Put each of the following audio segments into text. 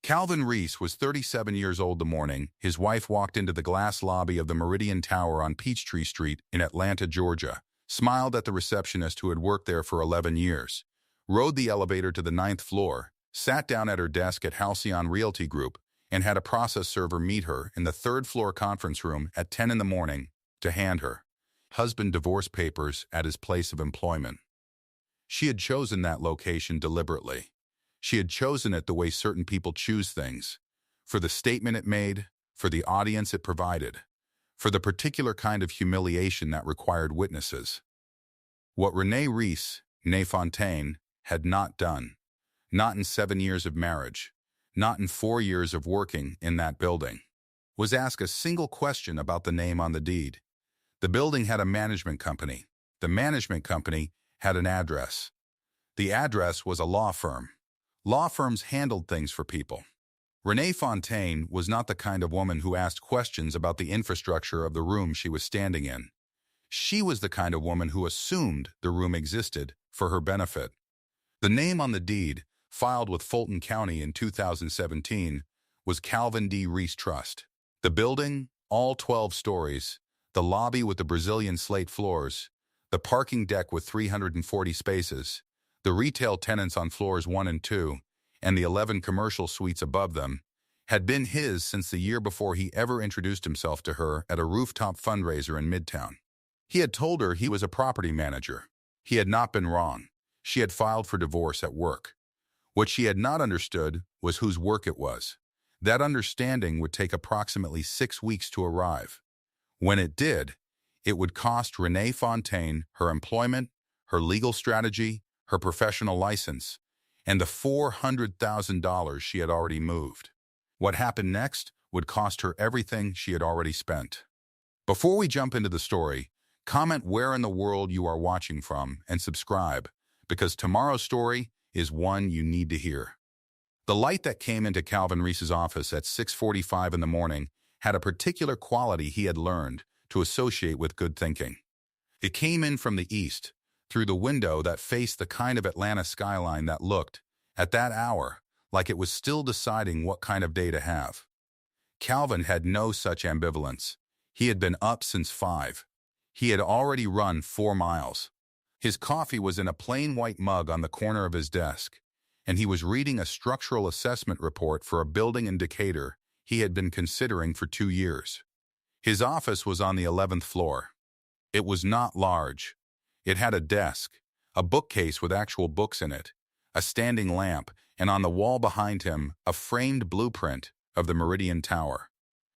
Calvin Reese was 37 years old the morning his wife walked into the glass lobby of the Meridian Tower on Peachtree Street in Atlanta, Georgia, smiled at the receptionist who had worked there for 11 years, rode the elevator to the 9th floor, sat down at her desk at Halcyon Realty Group, and had a process server meet her in the 3rd floor conference room at 10 in the morning to hand her husband divorce papers at his place of employment. She had chosen that location deliberately. She had chosen it the way certain people choose things, for the statement it made, for the audience it provided, for the particular kind of humiliation that required witnesses. What Renee Reese, née Fontaine, had not done, not in 7 years of marriage, not in 4 years of working in that building, was ask a single question about the name on the deed. The building had a management company. The management company had an address. The address was a law firm. Law firms handled things for people. Renee Fontaine was not the kind of woman who asked questions about the infrastructure of the room she was standing in. She was the kind of woman who assumed the room existed for her benefit. The name on the deed, filed with Fulton County in 2017, was Calvin D. Reese Trust. The building, all 12 stories, the lobby with the Brazilian slate floors, the parking deck with 340 spaces, the retail tenants on floors 1 and 2, and the 11 commercial suites above them, had been his since the year before he ever introduced himself to her at a rooftop fundraiser in Midtown. He had told her he was a property manager. He had not been wrong. She had filed for divorce at work. What she had not understood was whose work it was. That understanding would take approximately 6 weeks to arrive. When it did, it would cost Renee Fontaine her employment, her legal strategy, her professional license, and the $400,000 she had already moved. What happened next would cost her everything she had already spent. Before we jump into the story, comment where in the world you are watching from and subscribe, because tomorrow's story is one you need to hear. The light that came into Calvin Reese's office at 6:45 in the morning had a particular quality he had learned to associate with good thinking. It came in from the east, through the window that faced the kind of Atlanta skyline that looked, at that hour, like it was still deciding what kind of day to have. Calvin had no such ambivalence. He had been up since 5. He had already run 4 miles. His coffee was in a plain white mug on the corner of his desk, and he was reading a structural assessment report for a building in Decatur he had been considering for 2 years. His office was on the 11th floor. It was not large. It had a desk, a bookcase with actual books in it, a standing lamp, and on the wall behind him, a framed blueprint of the Meridian Tower.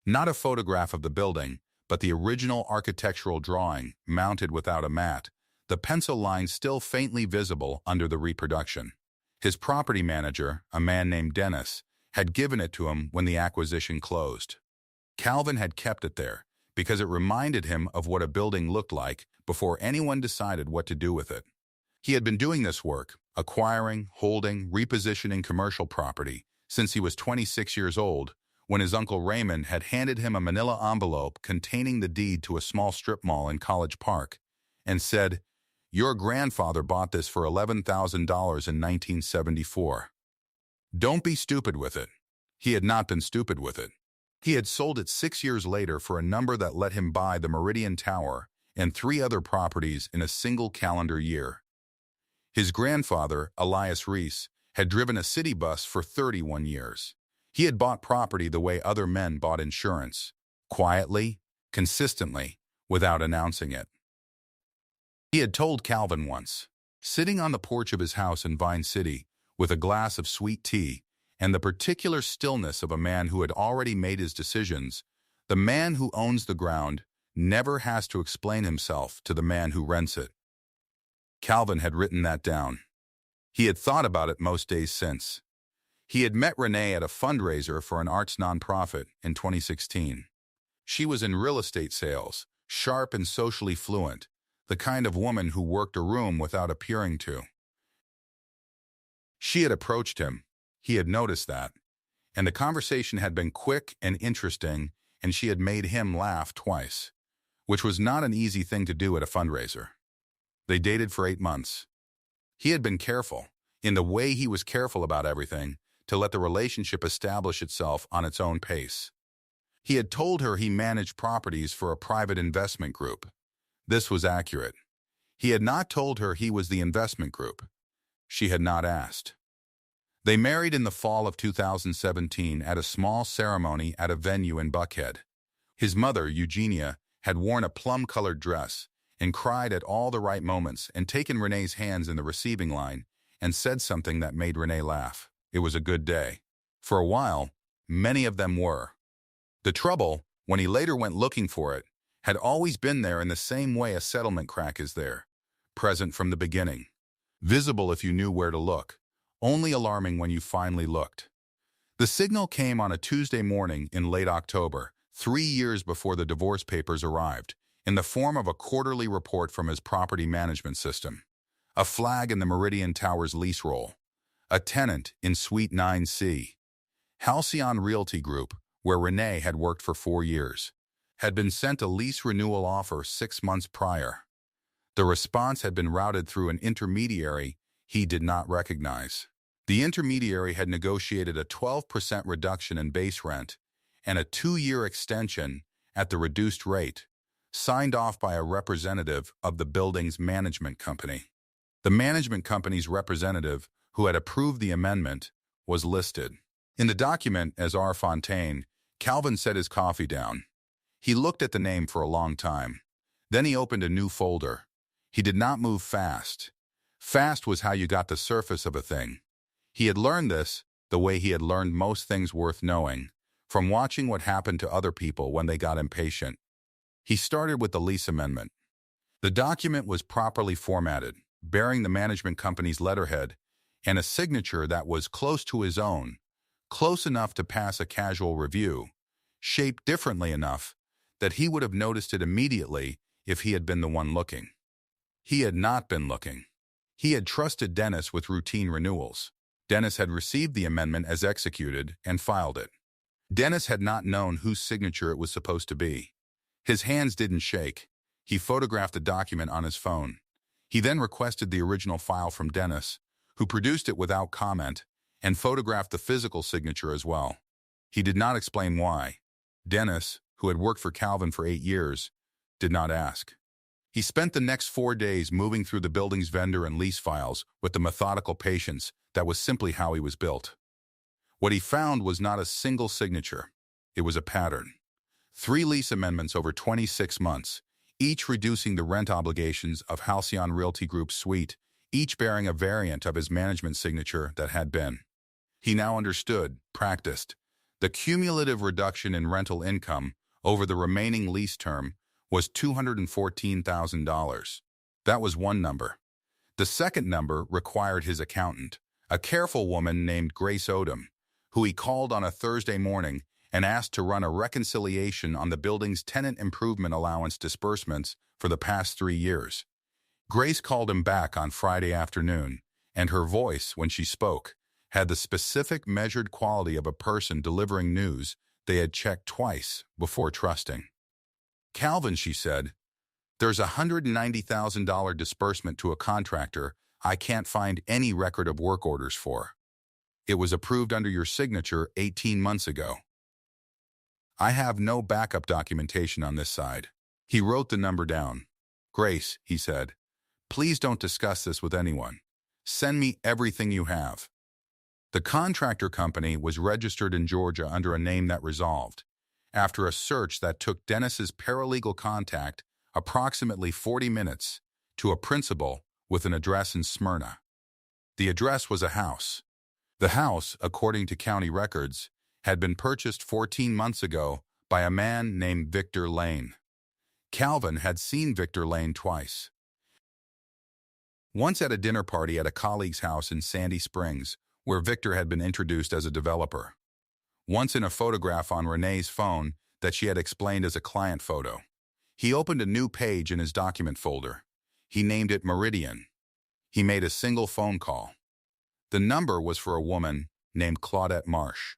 Not a photograph of the building, but the original architectural drawing, mounted without a mat, the pencil line still faintly visible under the reproduction. His property manager, a man named Dennis, had given it to him when the acquisition closed. Calvin had kept it there because it reminded him of what a building looked like before anyone decided what to do with it. He had been doing this work, acquiring, holding, repositioning commercial property, since he was 26 years old, when his uncle Raymond had handed him a manila envelope containing the deed to a small strip mall in College Park, and said, "Your grandfather bought this for $11,000 in 1974. Don't be stupid with it." He had not been stupid with it. He had sold it 6 years later for a number that let him buy the Meridian Tower and 3 other properties in a single calendar year. His grandfather, Elias Reese, had driven a city bus for 31 years. He had bought property the way other men bought insurance, quietly, consistently, without announcing it. He had told Calvin once, sitting on the porch of his house in Vine City with a glass of sweet tea and the particular stillness of a man who had already made his decisions, the man who owns the ground never has to explain himself to the man who rents it. Calvin had written that down. He had thought about it most days since. He had met Renee at a fundraiser for an arts nonprofit in 2016. She was in real estate sales, sharp and socially fluent, the kind of woman who worked a room without appearing to. She had approached him. He had noticed that. And the conversation had been quick and interesting, and she had made him laugh twice, which was not an easy thing to do at a fundraiser. They dated for 8 months. He had been careful, in the way he was careful about everything, to let the relationship establish itself on its own pace. He had told her he managed properties for a private investment group. This was accurate. He had not told her he was the investment group. She had not asked. They married in the fall of 2017 at a small ceremony at a venue in Buckhead. His mother, Eugenia, had worn a plum-colored dress and cried at all the right moments and taken Renee's hands in the receiving line and said something that made Renee laugh. It was a good day. For a while, many of them were. The trouble, when he later went looking for it, had always been there in the same way a settlement crack is there, present from the beginning. Visible if you knew where to look, only alarming when you finally looked. The signal came on a Tuesday morning in late October, 3 years before the divorce papers arrived, in the form of a quarterly report from his property management system. A flag in the Meridian Towers lease roll. A tenant in Suite 9C. Halcyon Realty Group, where Renee had worked for 4 years, had been sent a lease renewal offer 6 months prior. The response had been routed through an intermediary he did not recognize. The intermediary had negotiated a 12% reduction in base rent and a 2-year extension at the reduced rate, signed off by a representative of the building's management company. The management company's representative, who had approved the amendment, was listed. In the document as R. Fontaine, Calvin set his coffee down. He looked at the name for a long time. Then he opened a new folder. He did not move fast. Fast was how you got the surface of a thing. He had learned this the way he had learned most things worth knowing, from watching what happened to other people when they got impatient. He started with the lease amendment. The document was properly formatted, bearing the management company's letterhead and a signature that was close to his own, close enough to pass a casual review, shaped differently enough that he would have noticed it immediately if he had been the one looking. He had not been looking. He had trusted Dennis with routine renewals. Dennis had received the amendment as executed and filed it. Dennis had not known whose signature it was supposed to be. His hands didn't shake. He photographed the document on his phone. He then requested the original file from Dennis, who produced it without comment, and photographed the physical signature as well. He did not explain why. Dennis, who had worked for Calvin for 8 years, did not ask. He spent the next 4 days moving through the building's vendor and lease files with the methodical patience that was simply how he was built. What he found was not a single signature. It was a pattern. 3 lease amendments over 26 months, each reducing the rent obligations of Halcyon Realty Group's suite, each bearing a variant of his management signature that had been. He now understood, practiced. The cumulative reduction in rental income over the remaining lease term was $214,000. That was one number. The second number required his accountant, a careful woman named Grace Odom, who he called on a Thursday morning and asked to run a reconciliation on the building's tenant improvement allowance disbursements for the past 3 years. Grace called him back on Friday afternoon, and her voice, when she spoke, had the specific measured quality of a person delivering news they had checked twice before trusting. "Calvin," she said, "there's a $190,000 disbursement to a contractor I can't find any record of work orders for. It was approved under your signature 18 months ago. I have no backup documentation on this side." He wrote the number down. "Grace," he said, "please don't discuss this with anyone. Send me everything you have." The contractor company was registered in Georgia under a name that resolved, after a search that took Dennis's paralegal contact approximately 40 minutes, to a principal with an address in Smyrna. The address was a house. The house, according to county records, had been purchased 14 months ago by a man named Victor Lane. Calvin had seen Victor Lane twice. Once at a dinner party at a colleague's house in Sandy Springs, where Victor had been introduced as a developer. Once in a photograph on Renee's phone that she had explained as a client photo. He opened a new page in his document folder. He named it Meridian. He made a single phone call. The number was for a woman named Claudette Marsh,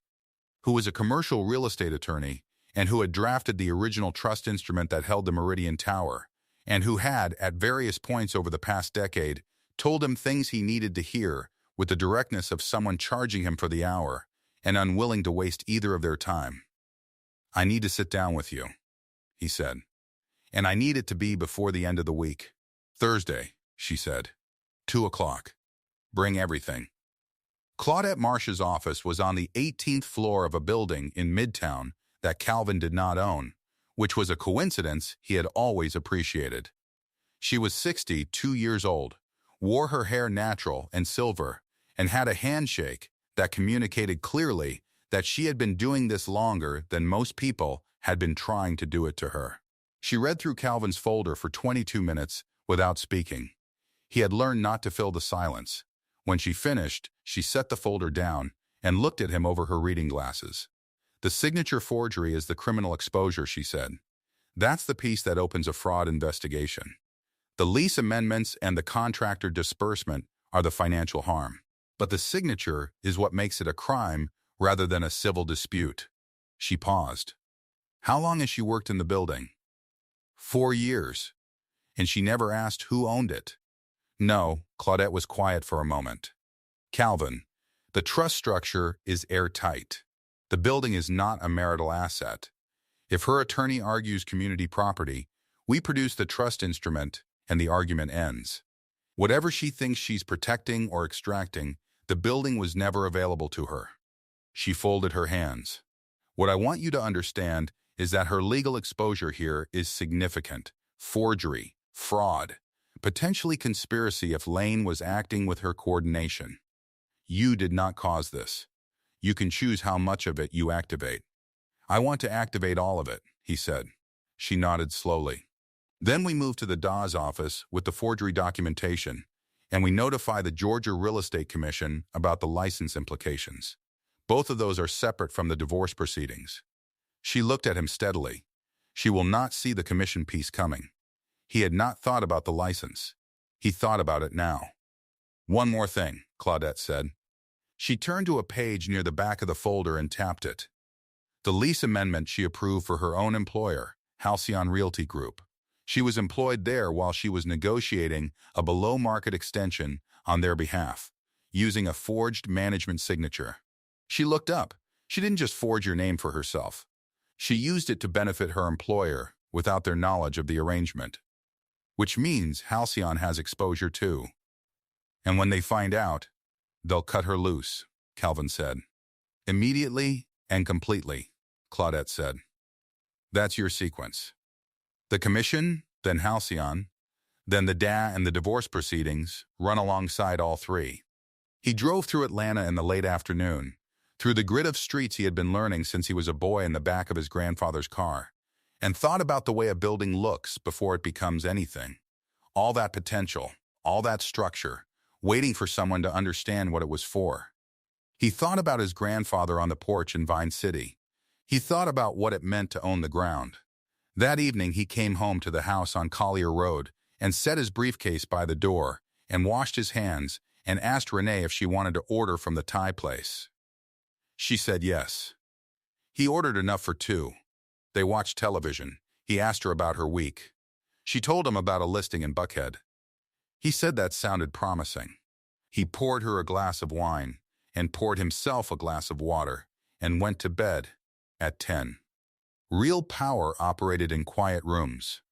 who was a commercial real estate attorney and who had drafted the original trust instrument that held the Meridian Tower, and who had, at various points over the past decade, told him things he needed to hear with the directness of someone charging him for the hour and unwilling to waste either of their time. "I need to sit down with you," he said. "And I need it to be before the end of the week." "Thursday," she said. 2 o'clock. "Bring everything." Claudette Marsh's office was on the 18th floor of a building in Midtown that Calvin did not own, which was a coincidence he had always appreciated. She was 62 years old, wore her hair natural and silver, and had a handshake that communicated clearly that she had been doing this longer than most people had been trying to do it to her. She read through Calvin's folder for 22 minutes without speaking. He had learned not to fill the silence. When she finished, she set the folder down and looked at him over her reading glasses. "The signature forgery is the criminal exposure," she said. "That's the piece that opens a fraud investigation. The lease amendments and the contractor disbursement are the financial harm. But the signature is what makes it a crime rather than a civil dispute." She paused. "How long has she worked in the building?" 4 years. "And she never asked who owned it?" "No." Claudette was quiet for a moment. "Calvin, the trust structure is airtight. The building is not a marital asset. If her attorney argues community property, we produce the trust instrument and the argument ends. Whatever she thinks she's protecting or extracting, the building was never available to her." She folded her hands. "What I want you to understand is that her legal exposure here is significant. Forgery, fraud, potentially conspiracy if Lane was acting with her coordination. You did not cause this. You can choose how much of it you activate." "I want to activate all of it," he said. She nodded slowly. "Then we move to the Dawes office with the forgery documentation, and we notify the Georgia Real Estate Commission about the license implications. Both of those are separate from the divorce proceedings." She looked at him steadily. She will not see the commission piece coming. He had not thought about the license. He thought about it now. "One more thing," Claudette said. She turned to a page near the back of the folder and tapped it. The lease amendment she approved for her own employer, Halcyon Realty Group. She was employed there while she was negotiating a below-market extension on their behalf, using a forged management signature. She looked up. She didn't just forge your name for herself. She used it to benefit her employer without their knowledge of the arrangement. Which means Halcyon has exposure too. "And when they find out, they'll cut her loose," Calvin said. "Immediately and completely," Claudette said. "That's your sequence. The commission, then Halcyon, then the DA and the divorce proceedings run alongside all three." He drove through Atlanta in the late afternoon, through the grid of streets he had been learning since he was a boy in the back of his grandfather's car, and thought about the way a building looks before it becomes anything. All that potential, all that structure, waiting for someone to understand what it was for. He thought about his grandfather on the porch in Vine City. He thought about what it meant to own the ground. That evening he came home to the house on Collier Road and set his briefcase by the door and washed his hands and asked Renee if she wanted to order from the Thai place. She said yes. He ordered enough for 2. They watched television. He asked her about her week. She told him about a listing in Buckhead. He said that sounded promising. He poured her a glass of wine and poured himself a glass of water and went to bed at 10. Real power operated in quiet rooms.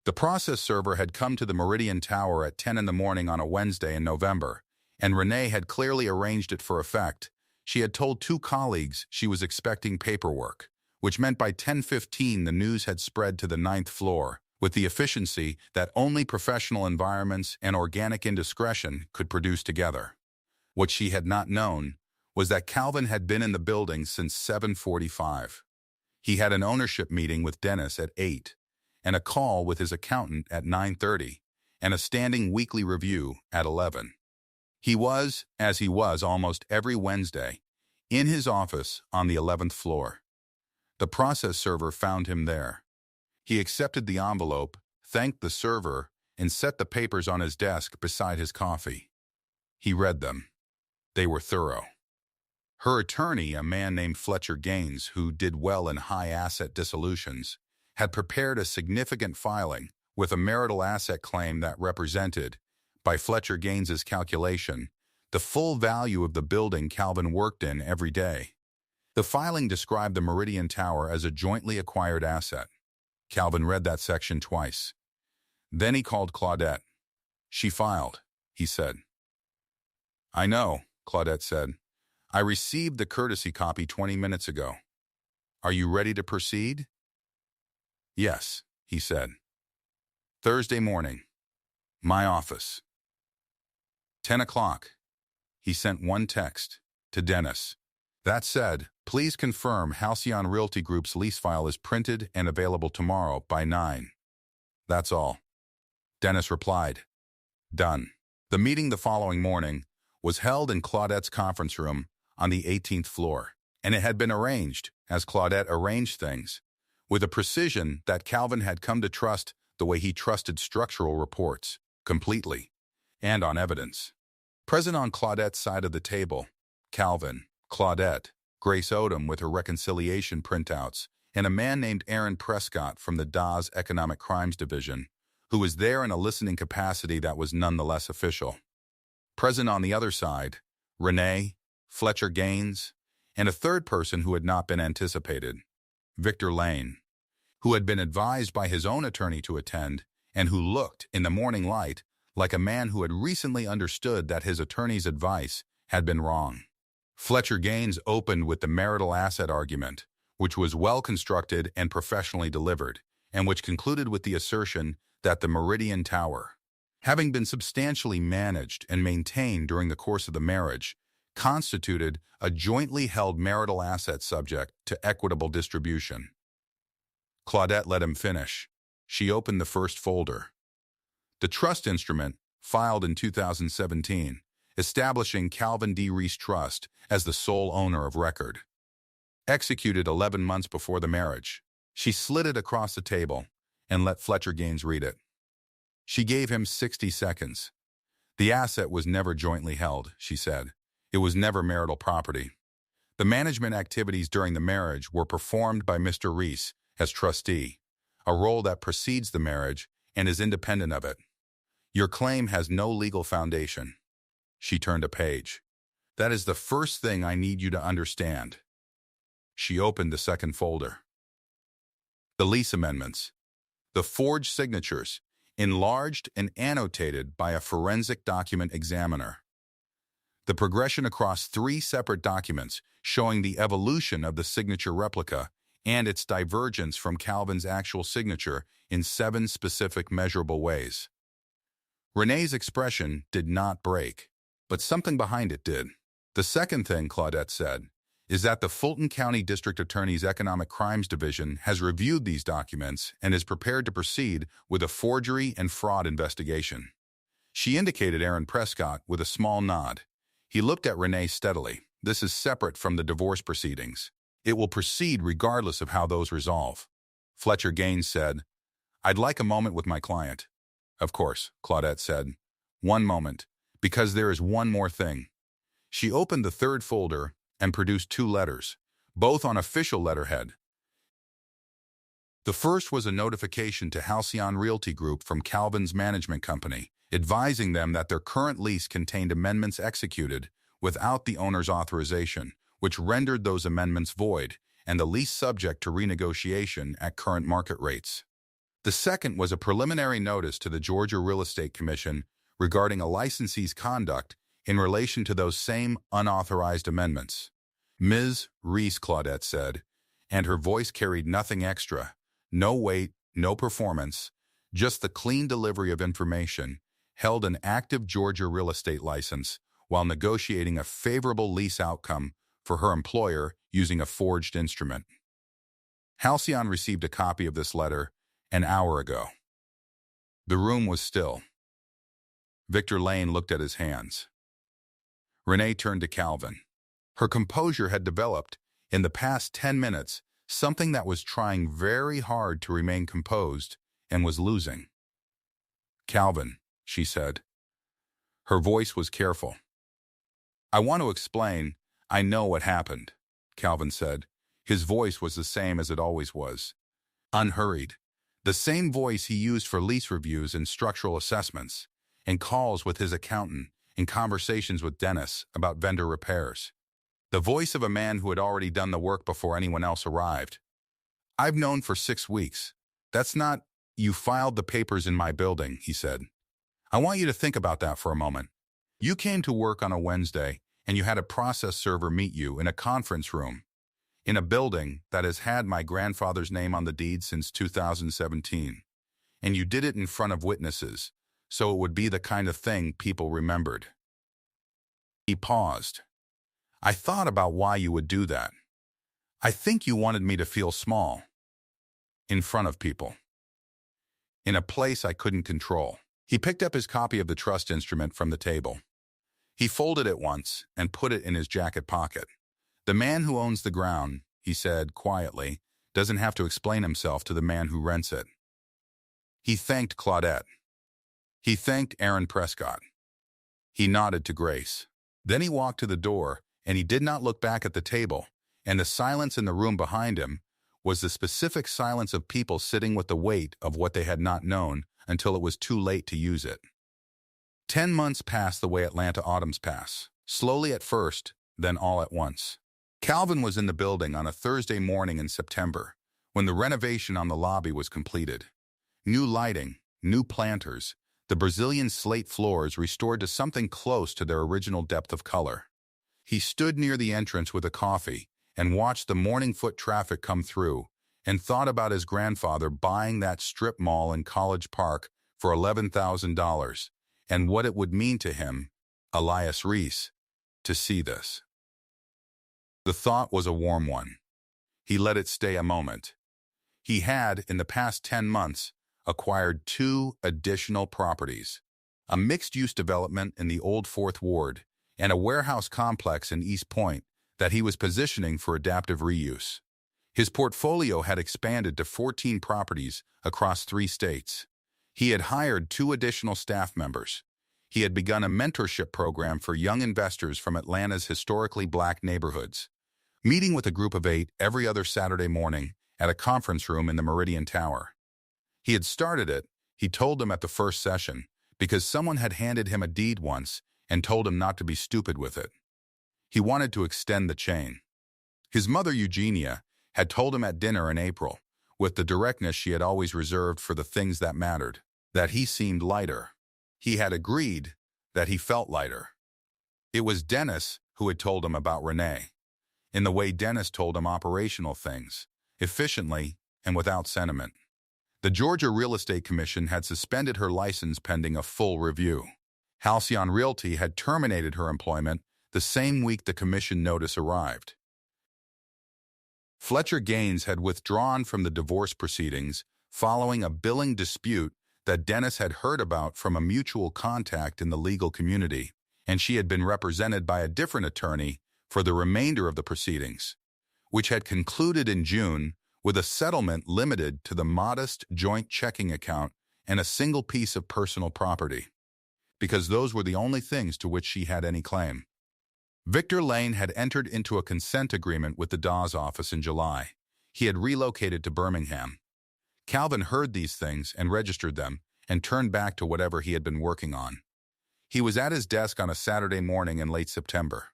The process server had come to the Meridian Tower at 10 in the morning on a Wednesday in November, and Renee had clearly arranged it for effect. She had told 2 colleagues she was expecting paperwork, which meant by 10:15 the news had spread to the 9th floor, with the efficiency that only professional environments and organic indiscretion could produce together. What she had not known was that Calvin had been in the building since 7:45. He had an ownership meeting with Dennis at 8, and a call with his accountant at 9:30, and a standing weekly review at 11. He was, as he was almost every Wednesday, in his office on the 11th floor. The process server found him there. He accepted the envelope, thanked the server, and set the papers on his desk beside his coffee. He read them. They were thorough. Her attorney, a man named Fletcher Gaines, who did well in high-asset dissolutions, had prepared a significant filing with a marital asset claim that represented, By Fletcher Gaines's calculation, the full value of the building Calvin worked in every day. The filing described the Meridian Tower as a jointly acquired asset. Calvin read that section twice. Then he called Claudette. "She filed," he said. "I know," Claudette said. "I received the courtesy copy 20 minutes ago. Are you ready to proceed?" "Yes," he said. Thursday morning. My office. 10 o'clock. He sent one text to Dennis. That said, please confirm Halcyon Realty Group's lease file is printed and available tomorrow by 9. That's all. Dennis replied, "Done." The meeting the following morning was held in Claudette's conference room on the 18th floor, and it had been arranged, as Claudette arranged things, with a precision that Calvin had come to trust the way he trusted structural reports, completely, and on evidence. Present on Claudette's side of the table, Calvin, Claudette, Grace Odom with her reconciliation printouts, and a man named Aaron Prescott from the Dawes Economic Crimes Division, who was there in a listening capacity that was nonetheless official. Present on the other side, Renee, Fletcher Gaines, and a third person who had not been anticipated, Victor Lane, who had been advised by his own attorney to attend and who looked, in the morning light, like a man who had recently understood that his attorney's advice had been wrong. Fletcher Gaines opened with the marital asset argument, which was well constructed and professionally delivered, and which concluded with the assertion that the Meridian Tower, having been substantially managed and maintained during the course of the marriage, constituted a jointly held marital asset subject to equitable distribution. Claudette let him finish. She opened the first folder. The trust instrument, filed in 2017, establishing Calvin D. Reese Trust as the sole owner of record. Executed 11 months before the marriage. She slid it across the table and let Fletcher Gaines read it. She gave him 60 seconds. The asset was never jointly held, she said. It was never marital property. The management activities during the marriage were performed by Mr. Reese as trustee, a role that precedes the marriage and is independent of it. Your claim has no legal foundation. She turned a page. That is the first thing I need you to understand. She opened the second folder. The lease amendments. The forged signatures, enlarged and annotated by a forensic document examiner. The progression across 3 separate documents showing the evolution of the signature replica and its divergence from Calvin's actual signature in 7 specific measurable ways. Renee's expression did not break, but something behind it did. The second thing, Claudette said, is that the Fulton County District Attorney's Economic Crimes Division has reviewed these documents and is prepared to proceed with a forgery and fraud investigation. She indicated Aaron Prescott with a small nod. He looked at Renee steadily. This is separate from the divorce proceedings. It will proceed regardless of how those resolve. Fletcher Gaines said, "I'd like a moment with my client." "Of course," Claudette said. "One moment, because there is one more thing." She opened the third folder and produced 2 letters, both on official letterhead. The first was a notification to Halcyon Realty Group from Calvin's management company, advising them that their current lease contained amendments executed without the owner's authorization, which rendered those amendments void and the lease subject to renegotiation at current market rates. The second was a preliminary notice to the Georgia Real Estate Commission regarding a licensee's conduct in relation to those same unauthorized amendments. Ms. Reese, Claudette said, and her voice carried nothing extra, no weight, no performance, just the clean delivery of information, held an active Georgia real estate license while negotiating a favorable lease outcome for her employer using a forged instrument. Halcyon received a copy of this letter an hour ago. The room was still. Victor Lane looked at his hands. Renee turned to Calvin. Her composure had developed, in the past 10 minutes, something that was trying very hard to remain composed and was losing. "Calvin," she said. Her voice was careful. "I want to explain. I know what happened," Calvin said. His voice was the same as it always was. Unhurried. The same voice he used for lease reviews and structural assessments. and calls with his accountant, and conversations with Dennis about vendor repairs. The voice of a man who had already done the work before anyone else arrived. "I've known for 6 weeks. That's not, you filed the papers in my building," he said. "I want you to think about that for a moment. You came to work on a Wednesday, and you had a process server meet you in a conference room, in a building that has had my grandfather's name on the deed since 2017. And you did it in front of witnesses, so it would be the kind of thing people remembered." He paused. "I thought about why you would do that. I think you wanted me to feel small. In front of people. In a place I couldn't control." He picked up his copy of the trust instrument from the table. He folded it once and put it in his jacket pocket. "The man who owns the ground," he said quietly, "doesn't have to explain himself to the man who rents it." He thanked Claudette. He thanked Aaron Prescott. He nodded to Grace. Then he walked to the door, and he did not look back at the table, and the silence in the room behind him was the specific silence of people sitting with the weight of what they had not known until it was too late to use it. 10 months passed the way Atlanta autumns pass, slowly at first, then all at once. Calvin was in the building on a Thursday morning in September, when the renovation on the lobby was completed. New lighting, new planters, the Brazilian slate floors restored to something close to their original depth of color. He stood near the entrance with a coffee and watched the morning foot traffic come through, and thought about his grandfather buying that strip mall in College Park for $11,000, and what it would mean to him, Elias Reese, to see this. The thought was a warm one. He let it stay a moment. He had, in the past 10 months, acquired 2 additional properties, a mixed-use development in the Old Fourth Ward and a warehouse complex in East Point that he was positioning for adaptive reuse. His portfolio had expanded to 14 properties across 3 states. He had hired 2 additional staff members. He had begun a mentorship program for young investors from Atlanta's historically Black neighborhoods, meeting with a group of 8 every other Saturday morning at a conference room in the Meridian Tower. He had started it, he told them at the first session, because someone had handed him a deed once and told him not to be stupid with it. He wanted to extend the chain. His mother, Eugenia, had told him at dinner in April, with the directness she had always reserved for the things that mattered, that he seemed lighter. He had agreed that he felt lighter. It was Dennis who had told him about Renee, in the way Dennis told him operational things, efficiently and without sentiment. The Georgia Real Estate Commission had suspended her license pending a full review. Halcyon Realty had terminated her employment the same week the commission notice arrived. Fletcher Gaines had withdrawn from the divorce proceedings following a billing dispute that Dennis had heard about from a mutual contact in the legal community, and she had been represented by a different attorney for the remainder of the proceedings, which had concluded in June with a settlement limited to the modest joint checking account and a single piece of personal property, because those were the only things to which she had any claim. Victor Lane had entered into a consent agreement with the Dawes office in July. He had relocated to Birmingham. Calvin heard these things and registered them and turned back to whatever he had been working on. He was at his desk on a Saturday morning in late September.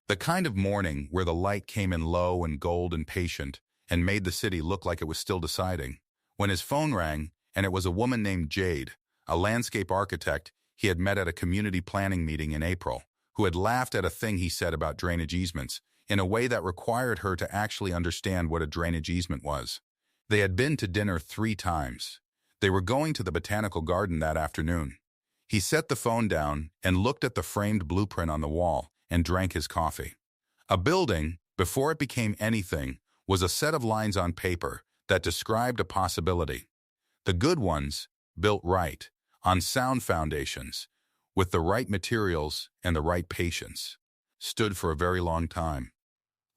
The kind of morning where the light came in low and gold and patient and made the city look like it was still deciding, when his phone rang, and it was a woman named Jade, a landscape architect he had met at a community planning meeting in April, who had laughed at a thing he said about drainage easements in a way that required her to actually understand what a drainage easement was. They had been to dinner 3 times. They were going to the botanical garden that afternoon. He set the phone down and looked at the framed blueprint on the wall and drank his coffee. A building, before it became anything, was a set of lines on paper that described a possibility. The good ones, built right, on sound foundations, with the right materials and the right patience, stood for a very long time.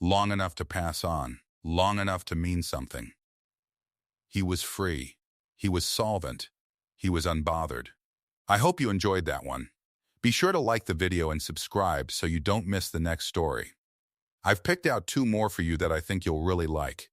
Long enough to pass on, long enough to mean something. He was free. He was solvent. He was unbothered. I hope you enjoyed that one. Be sure to like the video and subscribe so you don't miss the next story. I've picked out 2 more for you that I think you'll really like.